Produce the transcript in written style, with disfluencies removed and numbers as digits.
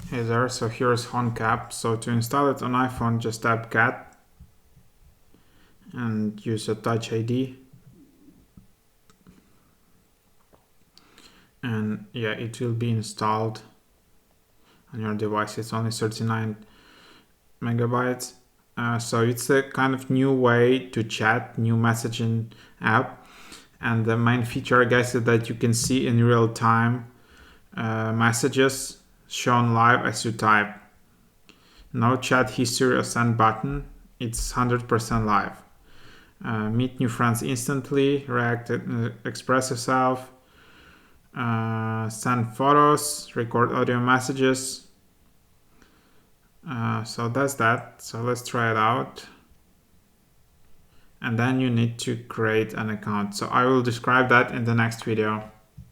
Hey there, so here's Honk app. So to install it on iPhone, just tap cat and use a Touch ID. And yeah, it will be installed on your device. It's only 39 megabytes. So it's a kind of new way to chat, new messaging app. And the main feature, I guess, is that you can see in real time messages shown live as you type. No chat history or send button. It's 100% live. Meet new friends instantly, react, express yourself, send photos, record audio messages. So that's that. So let's try it out. And then you need to create an account. So I will describe that in the next video.